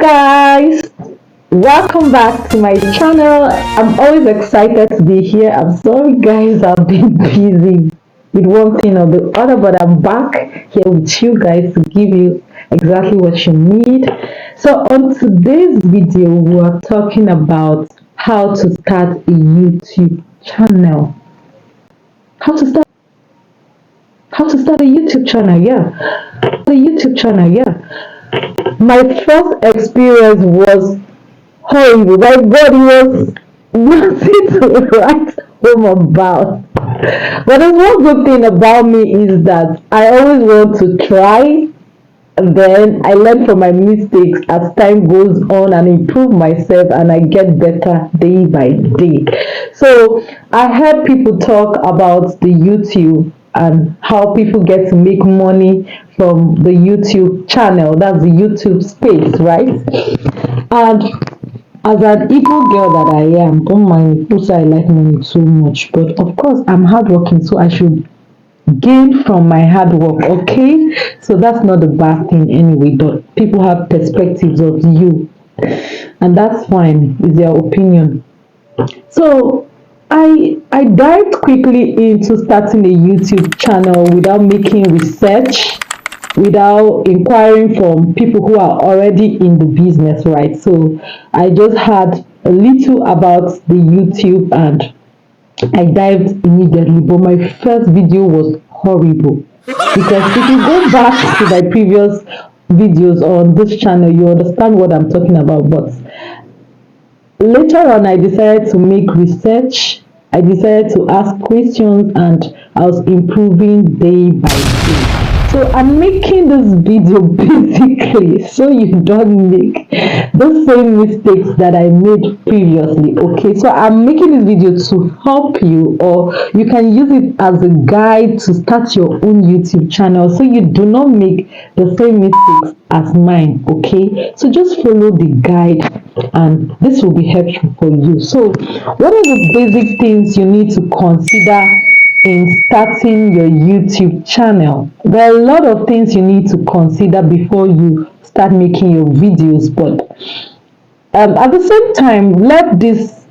Guys, welcome back to my channel. I'm always excited to be here. I'm sorry guys, I've been busy with one thing or the other, but I'm back here with you guys to give you exactly what you need. So on today's video, we are talking about how to start a YouTube channel. How to start a YouTube channel, My first experience was horrible. My God, it was nothing to write home about. But there's one good thing about me is that I always want to try, and then I learn from my mistakes as time goes on and improve myself, and I get better day by day. So I heard people talk about the YouTube and how people get to make money from the YouTube channel. That's the YouTube space, right? And as an Igbo girl that I am, don't mind me, people say I like money too much, but of course I'm hardworking, so I should gain from my hard work, okay? So that's not a bad thing anyway, but people have perspectives of you, and that's fine, it's their opinion. So I dived quickly into starting a YouTube channel without making research, without inquiring from people who are already in the business, right? So I just had a little about the YouTube and I dived immediately, but my first video was horrible. Because if you go back to my previous videos on this channel, you understand what I'm talking about. But later on, I decided to make research, I decided to ask questions, and I was improving day by day. So I'm making this video basically so you don't make the same mistakes that I made previously. Okay, so I'm making this video to help you, or you can use it as a guide to start your own YouTube channel so you do not make the same mistakes as mine. Okay, so just follow the guide and this will be helpful for you. So what are the basic things you need to consider in starting your YouTube channel? There are a lot of things you need to consider before you start making your videos, but at the same time, let these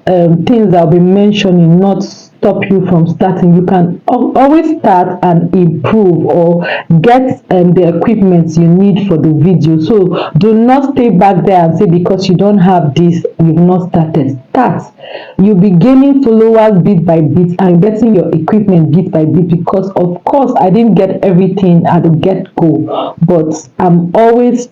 things I'll be mentioning not stop you from starting. You can always start and improve or get the equipment you need for the video. So do not stay back there and say because you don't have this, you've not started. Start. You'll be gaining followers bit by bit and getting your equipment bit by bit, because of course I didn't get everything at the get-go, but I'm always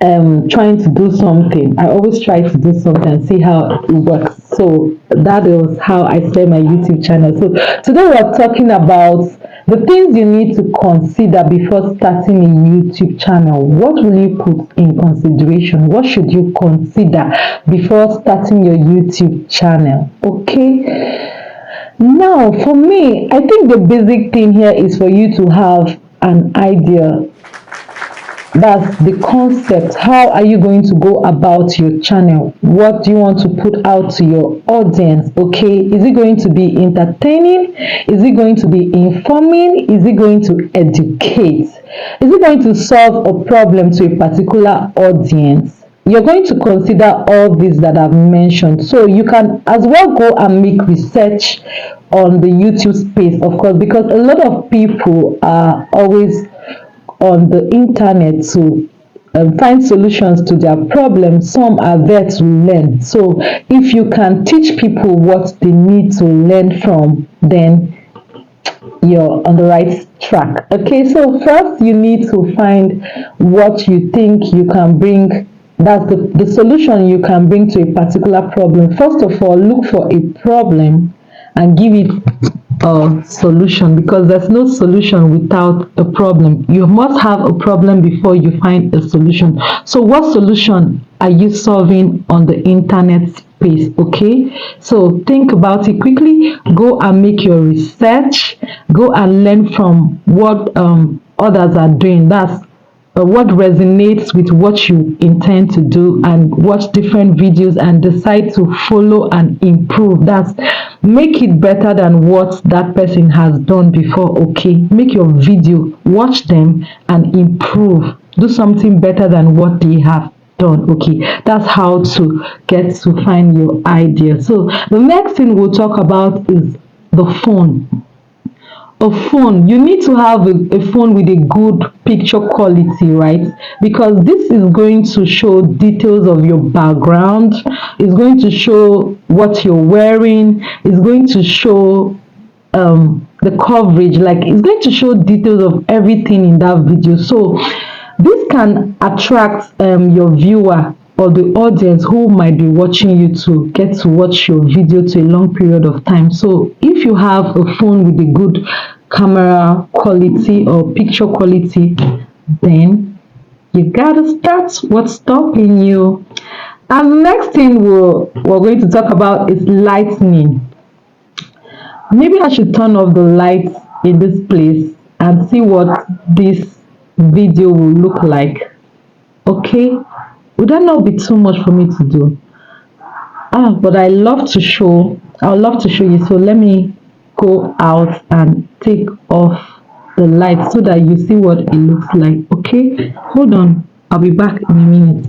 trying to do something. I always try to do something and see how it works. So that was how I started my YouTube channel. So today we're talking about the things you need to consider before starting a YouTube channel. What will you put in consideration? What should you consider before starting your YouTube channel? Okay. Now, for me, I think the basic thing here is for you to have an idea. That's the concept. How are you going to go about your channel? What do you want to put out to your audience? Okay, is it going to be entertaining? Is it going to be informing? Is it going to educate? Is it going to solve a problem to a particular audience? You're going to consider all these that I've mentioned, so you can as well go and make research on the YouTube space, of course, because a lot of people are always on the internet to find solutions to their problems. Some are there to learn. So if you can teach people what they need to learn from, then you're on the right track. Okay, so first you need to find what you think you can bring. That's the solution you can bring to a particular problem. First of all, look for a problem and give it a solution, because there's no solution without a problem. You must have a problem before you find a solution. So what solution are you solving on the internet space? Okay, so think about it quickly, go and make your research, go and learn from what others are doing. That's what resonates with what you intend to do, and watch different videos and decide to follow and improve. That's make it better than what that person has done before. Okay, make your video, watch them and improve, do something better than what they have done. Okay, that's how to get to find your idea. So the next thing we'll talk about is the phone. A phone, you need to have a phone with a good picture quality, right? Because this is going to show details of your background, it's going to show what you're wearing, it's going to show the coverage, like it's going to show details of everything in that video. So this can attract your viewer or the audience who might be watching you to get to watch your video to a long period of time. So if you have a phone with a good camera quality or picture quality, then you gotta start. What's stopping you? And the next thing we're going to talk about is lightning. Maybe I should turn off the lights in this place and see what this video will look like. Okay, would that not be too much for me to do? But I love to show, I would love to show you. So let me go out and take off the light so that you see what it looks like. Okay, hold on, I'll be back in a minute.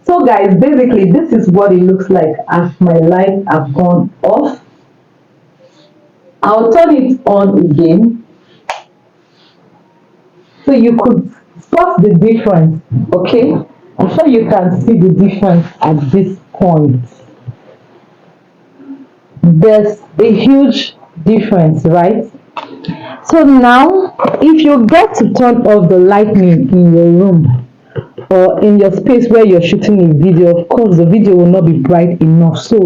So guys, basically this is what it looks like as my lights have gone off. I'll turn it on again so you could spot the difference. Okay, I'm sure you can see the difference at this point. There's a huge difference, right? So now if you get to turn off the lightning in your room or in your space where you're shooting a video, of course the video will not be bright enough. So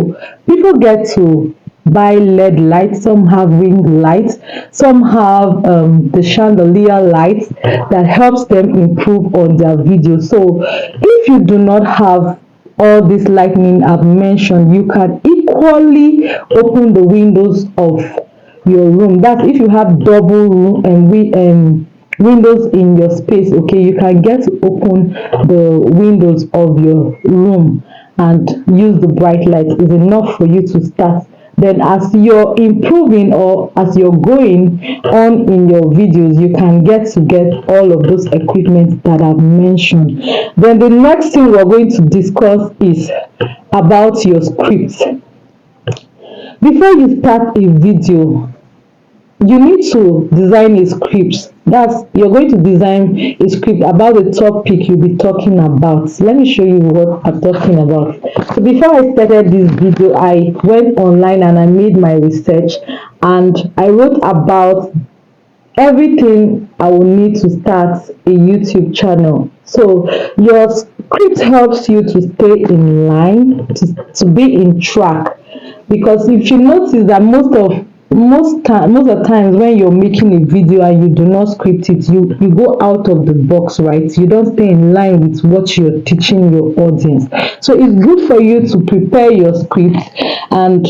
people get to buy LED lights, some have ring lights, some have the chandelier lights that helps them improve on their video. So if you do not have all this lightning I've mentioned, you can equally open the windows of your room. That's if you have double room and windows in your space. Okay, you can get to open the windows of your room and use the bright light. Is enough for you to start. Then as you're improving or as you're going on in your videos, you can get all of those equipment that I've mentioned. Then the next thing we're going to discuss is about your script. Before you start a video, you need to design a script. You're going to design a script about the topic you'll be talking about. Let me show you what I'm talking about. So before I started this video, I went online and I made my research and I wrote about everything I will need to start a YouTube channel. So your script helps you to stay in line, to be in track. Because if you notice that most of the times when you're making a video and you do not script it, you go out of the box, right? You don't stay in line with what you're teaching your audience. So it's good for you to prepare your script and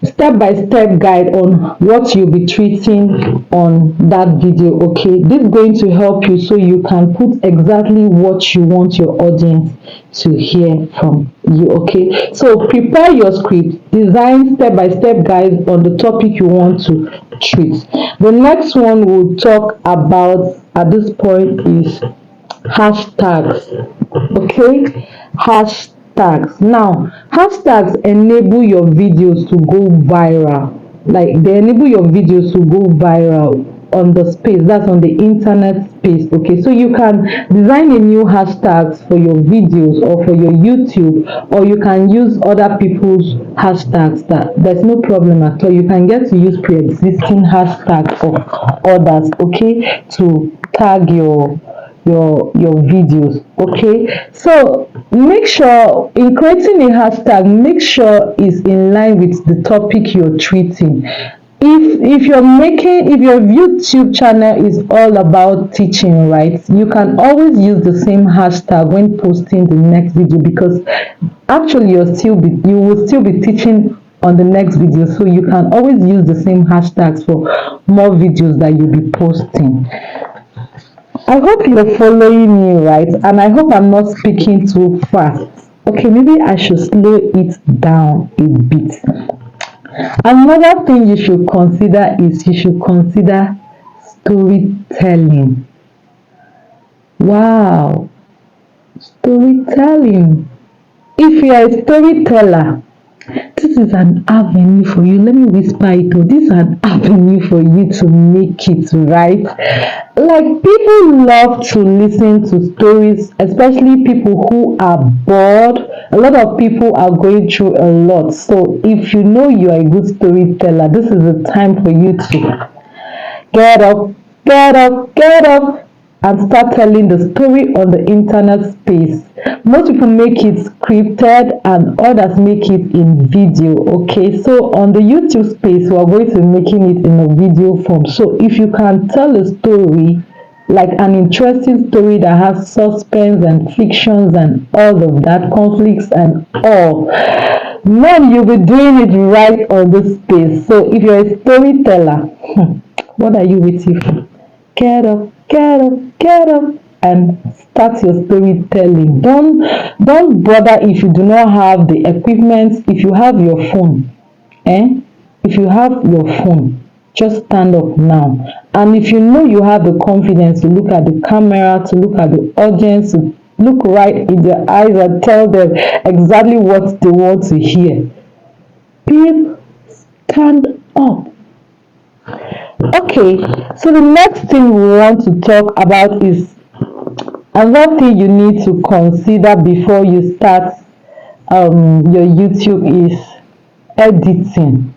step-by-step guide on what you'll be treating on that video. Okay, this is going to help you so you can put exactly what you want your audience to hear from you. Okay, so prepare your script, design step-by-step guides on the topic you want to treat. The next one we'll talk about at this point is hashtags. Okay, hashtags. Now hashtags enable your videos to go viral. Like they enable your videos to go viral on the space, that's on the internet space. Okay, so you can design a new hashtags for your videos or for your YouTube, or you can use other people's hashtags. There's no problem at all. You can get to use pre-existing hashtags of others, okay, to tag your videos. Okay, so make sure in creating a hashtag, make sure it's in line with the topic you're treating. If your YouTube channel is all about teaching, right, you can always use the same hashtag when posting the next video, because actually you will still be teaching on the next video. So you can always use the same hashtags for more videos that you'll be posting. I hope you're following me, right? And I hope I'm not speaking too fast. Okay, maybe I should slow it down a bit. Another thing you should consider is you should consider storytelling. Wow, storytelling. If you are a storyteller, this is an avenue for you. Let me whisper it. Oh, this is an avenue for you to make it, right? Like, people love to listen to stories, especially people who are bored. A lot of people are going through a lot. So if you know you are a good storyteller, this is the time for you to get up, get up, and start telling the story on the internet space. Most people make it scripted and others make it in video. Okay, so on the YouTube space, we are going to be making it in a video form. So if you can tell a story, like an interesting story that has suspense and fictions and all of that, conflicts and all, man, you'll be doing it right on this space. So if you're a storyteller, what are you waiting for? Get up, get up, get up, and start your storytelling. Don't bother if you do not have the equipment. If you have your phone, eh? If you have your phone, just stand up now. And if you know you have the confidence to look at the camera, to look at the audience, to look right in their eyes and tell them exactly what they want to hear, please stand up. Okay, so the next thing we want to talk about is another thing you need to consider before you start your YouTube is editing.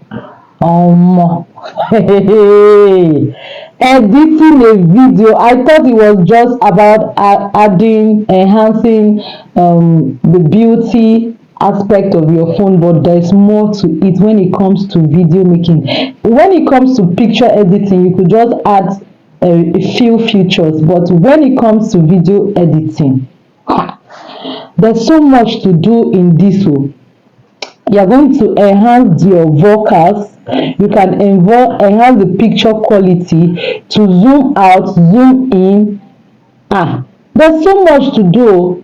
Hey, editing a video. I thought it was just about adding, enhancing the beauty aspect of your phone, but there's more to it when it comes to video making. When it comes to picture editing, you could just add a few features, but when it comes to video editing, there's so much to do in this one. You are going to enhance your vocals. You can enhance the picture quality, to zoom out, zoom in. There's so much to do.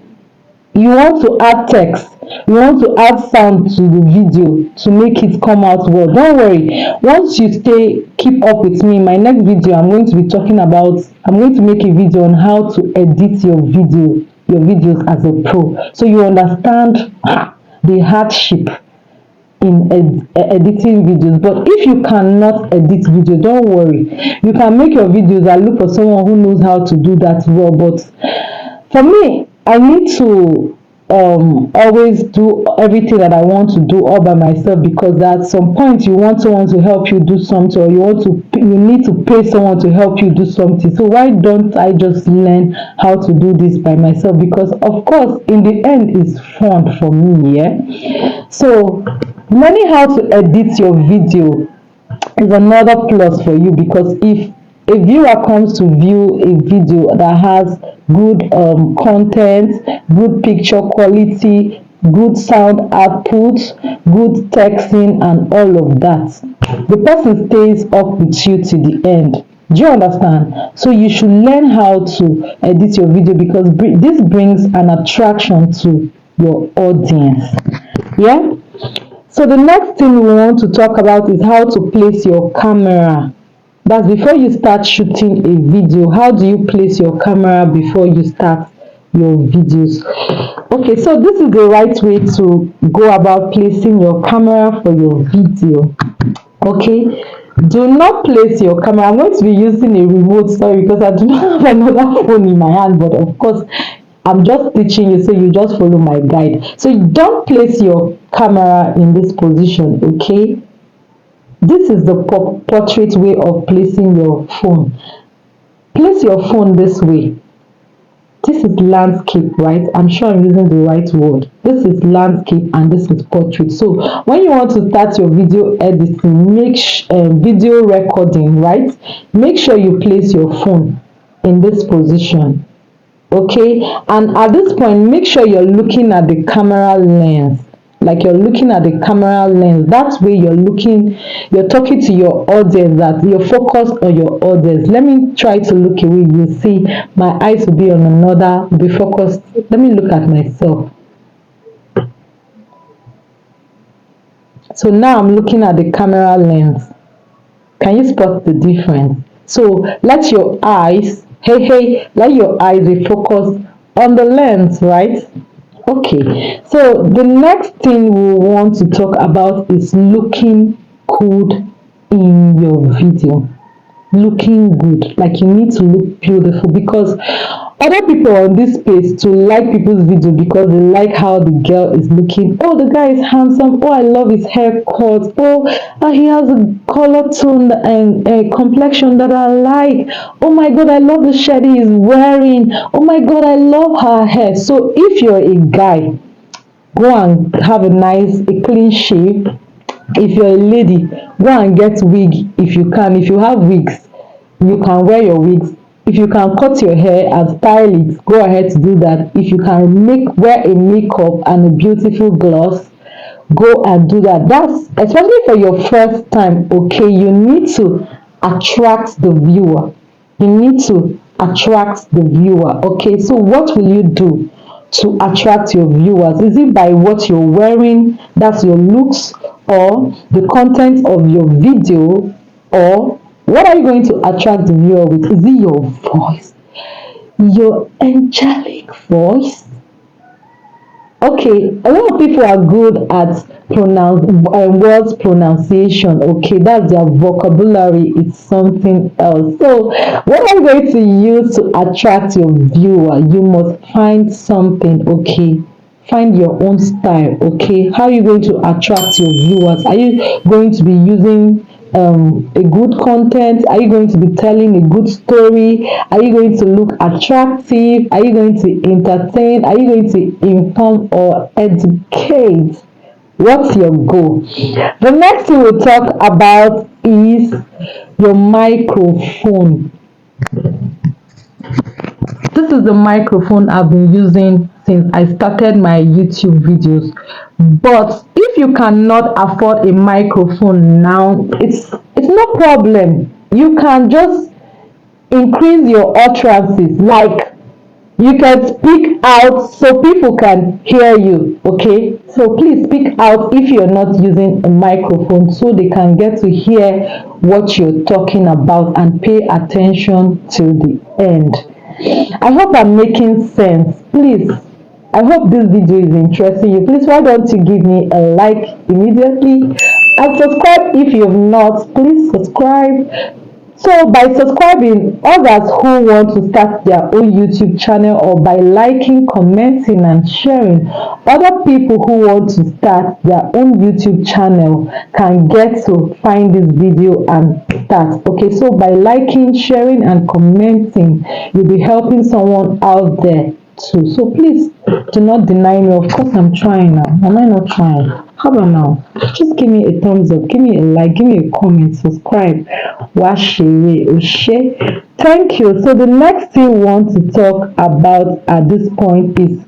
You want to add text, you want to add sound to the video to make it come out well. Don't worry, once you keep up with me, my next video I'm going to make a video on how to edit your videos as a pro, so you understand the hardship in editing videos. But if you cannot edit video, don't worry, you can make your videos and look for someone who knows how to do that well. But for me, I need to always do everything that I want to do all by myself, because at some point you want someone to help you do something, or you need to pay someone to help you do something. So why don't I just learn how to do this by myself? Because of course in the end it's fun for me. Yeah, so learning how to edit your video is another plus for you, because if a viewer comes to view a video that has good content, good picture quality, good sound output, good texting and all of that, the person stays up with you to the end. Do you understand? So you should learn how to edit your video, because this brings an attraction to your audience. Yeah. So the next thing we want to talk about is how to place your camera. That's before you start shooting a video. How do you place your camera before you start your videos? Okay, so this is the right way to go about placing your camera for your video. Okay, do not place your camera. I'm going to be using a remote, sorry, because I do not have another phone in my hand, but of course I'm just teaching you, so you just follow my guide. So don't place your camera in this position. Okay, this is the portrait way of placing your phone. Place your phone this way. This is landscape, right? I'm sure I'm using the right word. This is landscape and this is portrait. So when you want to start your video editing, video recording, right? Make sure you place your phone in this position. Okay, and at this point make sure you're looking at the camera lens, like you're looking at the camera lens. That way you're talking to your audience, that you're focused on your audience. Let me try to look away. You see my eyes will be on another, be focused. Let me look at myself. So now I'm looking at the camera lens. Can you spot the difference? So let your eyes, let your eyes be focused on the lens, right? Okay, so the next thing we want to talk about is looking good in your video. Looking good, like you need to look beautiful, because other people on this space to like people's video because they like how the girl is looking. Oh, the guy is handsome. Oh, I love his haircut. Oh, he has a color tone and a complexion that I like. Oh my god, I love the shirt he is wearing. Oh my god, I love her hair. So if you're a guy, go and have a clean shave. If you're a lady, go and get wig if you can. If you have wigs, you can wear your wigs. If you can cut your hair and style it, go ahead to do that. If you can wear a makeup and a beautiful gloss, go and do that. That's especially for your first time. Okay, you need to attract the viewer. You need to attract the viewer. Okay, so what will you do to attract your viewers? Is it by what you're wearing, that's your looks, or the content of your video, or what are you going to attract the viewer with? Is it your voice, your angelic voice? Okay, a lot of people are good at words pronunciation. Okay, that's their vocabulary. It's something else. So, what are you going to use to attract your viewer? You must find something. Okay, find your own style. Okay, how are you going to attract your viewers? Are you going to be using a good content? Are you going to be telling a good story? Are you going to look attractive? Are you going to entertain? Are you going to inform or educate? What's your goal? The next thing we'll talk about is your microphone. This is the microphone I've been using since I started my YouTube videos. But if you cannot afford a microphone now, it's no problem. You can just increase your utterances. Like, you can speak out so people can hear you. Okay, so please speak out if you're not using a microphone, so they can get to hear what you're talking about and pay attention to the end. I hope I'm making sense. Please, I hope this video is interesting you. Please, why don't you give me a like immediately and subscribe if you've not. Please subscribe. So by subscribing, others who want to start their own YouTube channel, or by liking, commenting and sharing, other people who want to start their own YouTube channel can get to find this video and start. Okay, so by liking, sharing and commenting, you'll be helping someone out there too. So please do not deny me. Of course I'm trying now. Am I not trying? How about now? Just give me a thumbs up, give me a like, give me a comment, subscribe. Thank you. So the next thing we want to talk about at this point is,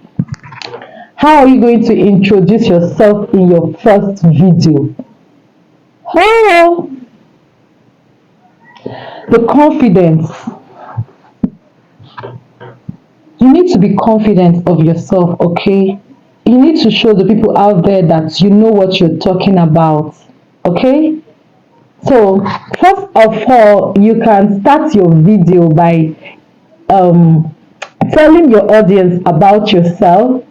how are you going to introduce yourself in your first video? Hello. The confidence. You need to be confident of yourself, okay? You need to show the people out there that you know what you're talking about, okay? So, first of all, you can start your video by telling your audience about yourself.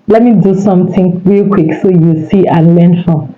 Let me do something real quick so you see and learn from.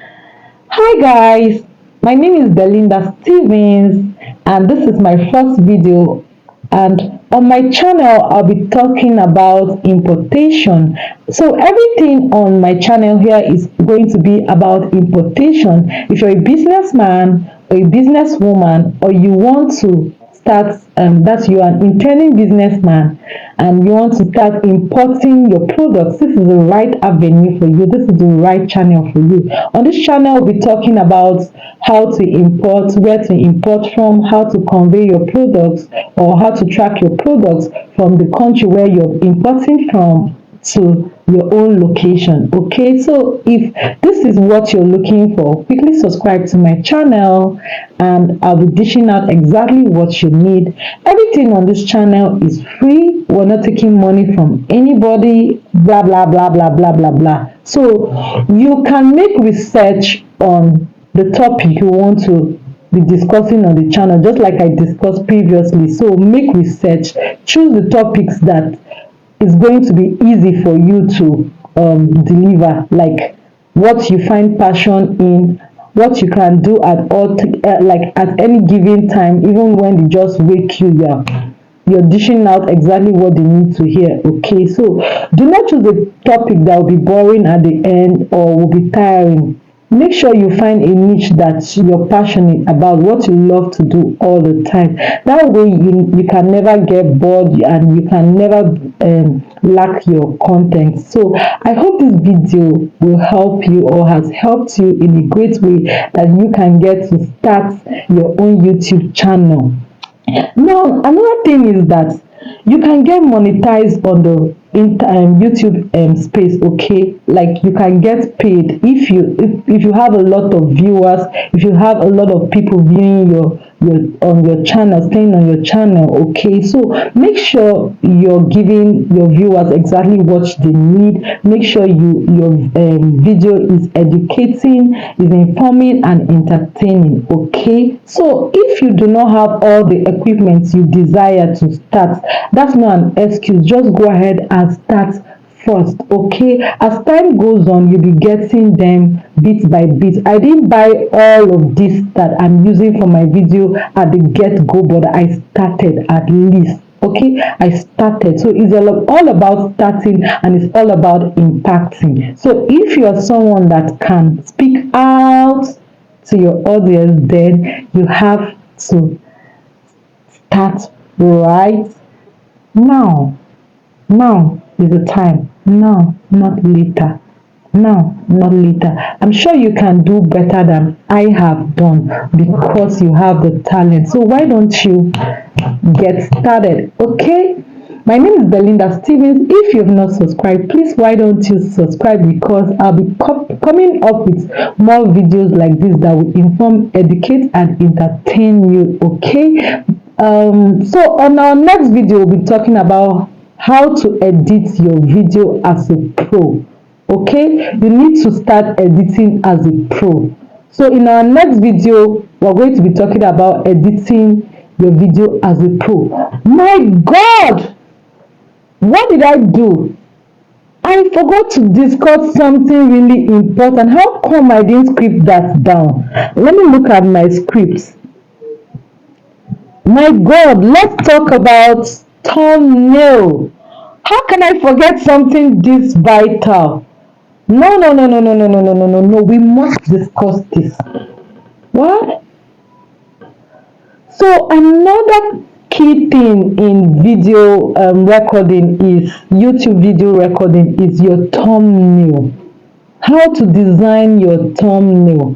Hi guys, my name is Belinda Stevens, and this is my first video. And on my channel, I'll be talking about importation. So everything on my channel here is going to be about importation. If you're a businessman or a businesswoman, or you want to start, that you are an intending businessman and you want to start importing your products, this is the right avenue for you. This is the right channel for you. On this channel, we'll be talking about how to import, where to import from, how to convey your products, or how to track your products from the country where you're importing from to your own location. Okay, so if this is what you're looking for, quickly subscribe to my channel and I'll be dishing out exactly what you need. Everything on this channel is free. We're not taking money from anybody, blah blah blah blah blah blah blah. So you can make research on the topic you want to be discussing on the channel, just like I discussed previously. So make research, choose the topics that is going to be easy for you to deliver, like what you find passion in, what you can do at all, like at any given time, even when they just wake you up. You're dishing out exactly what they need to hear. Okay, so do not choose a topic that will be boring at the end or will be tiring. Make sure you find a niche that you're passionate about, what you love to do all the time. That way you can never get bored and you can never lack your content. So I hope this video will help you or has helped you in a great way that you can get to start your own YouTube channel. Now, another thing is that you can get monetized on the YouTube space. Okay, like you can get paid if you have a lot of viewers, if you have a lot of people viewing your channel, staying on your channel. Okay, so make sure you're giving your viewers exactly what they need. Make sure your video is educating, is informing and entertaining. Okay, so if you do not have all the equipment you desire to start, that's not an excuse. Just go ahead and start first. Okay, as time goes on, you'll be getting them bit by bit. I didn't buy all of this that I'm using for my video at the get-go, but I started at least. Okay, I started. So it's all about starting and it's all about impacting. So if you're someone that can speak out to your audience, then you have to start right now. Now is the time. Now, not later. Now, not later. I'm sure you can do better than I have done because you have the talent. So why don't you get started? Okay. My name is Belinda Stevens. If you have not subscribed, please why don't you subscribe, because I'll be coming up with more videos like this that will inform, educate and entertain you. Okay. So on our next video, we'll be talking about how to edit your video as a pro. Okay, you need to start editing as a pro. So in our next video, we're going to be talking about editing your video as a pro. My God, what did I do? I forgot to discuss something really important. How come I didn't script that down? Let me look at my scripts. My God, let's talk about thumbnail. How can I forget something this vital? No. We must discuss this. What? So another key thing in video recording is YouTube video recording is your thumbnail. How to design your thumbnail.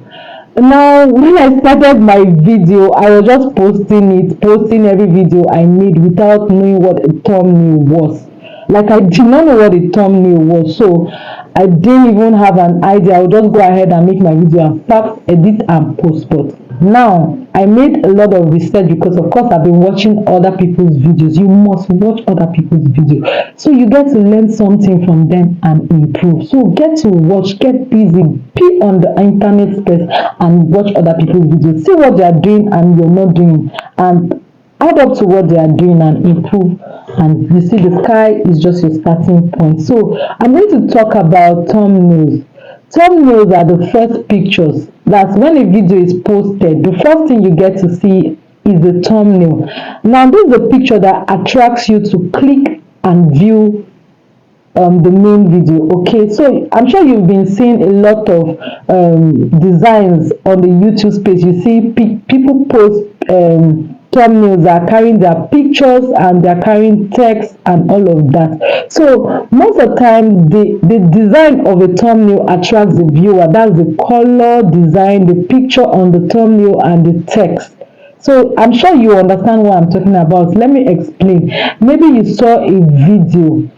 Now, when I started my video, I was just posting every video I made without knowing what a thumbnail was. Like I did not know what a thumbnail was, so I didn't even have an idea. I would just go ahead and make my video and start, edit and post. But now I made a lot of research because of course I've been watching other people's videos. You must watch other people's videos so you get to learn something from them and improve. So get to watch, get busy, be on the internet space and watch other people's videos. See what they are doing and you're not doing, and add up to what they are doing and improve. And you see, the sky is just your starting point. So I'm going to talk about thumbnails. Thumbnails are the first pictures. That's when a video is posted. The first thing you get to see is the thumbnail. Now, this is a picture that attracts you to click and view the main video. Okay, so I'm sure you've been seeing a lot of designs on the YouTube space. You see people post thumbnails that are carrying their pictures and they're carrying text and all of that. So most of the time the design of a thumbnail attracts the viewer. That's the color design, the picture on the thumbnail and the text. So I'm sure you understand what I'm talking about. Let me explain. Maybe you saw a video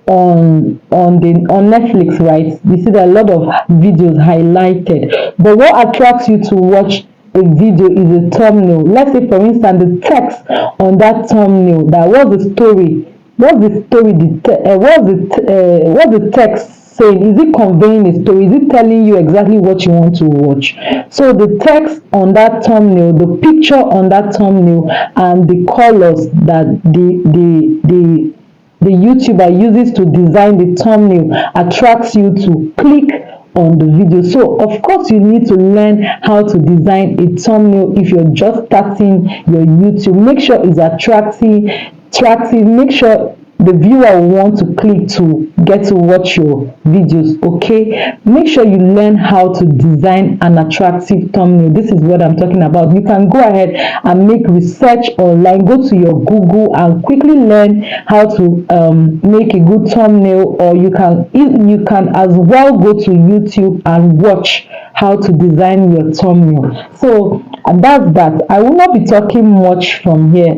on Netflix, right? You see that a lot of videos highlighted, but what attracts you to watch a video is a thumbnail. Let's say, for instance, the text on that thumbnail, that what's the story, what's the story, what's the text saying? Is it conveying a story? Is it telling you exactly what you want to watch? So the text on that thumbnail, the picture on that thumbnail, and the colors that the YouTuber uses to design the thumbnail attracts you to click on the video. So of course you need to learn how to design a thumbnail if you're just starting your YouTube. Make sure it's attractive. Make sure the viewer will want to click to get to watch your videos. Okay, make sure you learn how to design an attractive thumbnail. This is what I'm talking about. You can go ahead and make research online. Go to your Google and quickly learn how to make a good thumbnail, or you can as well go to YouTube and watch how to design your thumbnail. So that's that. I will not be talking much from here.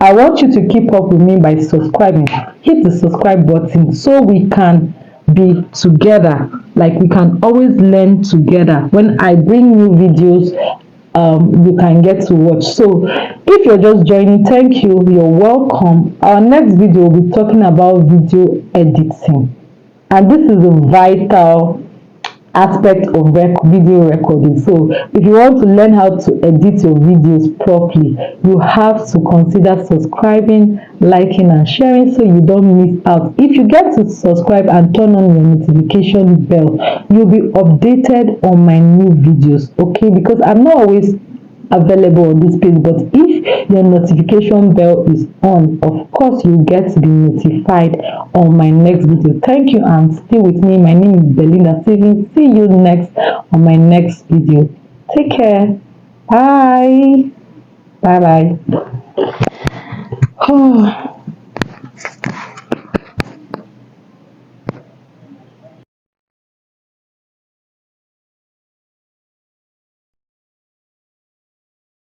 I want you to keep up with me by subscribing. Hit the subscribe button so we can be together. Like, we can always learn together. When I bring new videos, you can get to watch. So if you're just joining, thank you, you're welcome. Our next video will be talking about video editing, and this is a vital aspect of video recording. So if you want to learn how to edit your videos properly, you have to consider subscribing, liking, and sharing so you don't miss out. If you get to subscribe and turn on your notification bell, you'll be updated on my new videos. Okay, because I'm not always available on this page, but if your notification bell is on, of course you get to be notified on my next video. Thank you, and stay with me. My name is Belinda Stevens. See you next on my next video. Take care. Bye bye.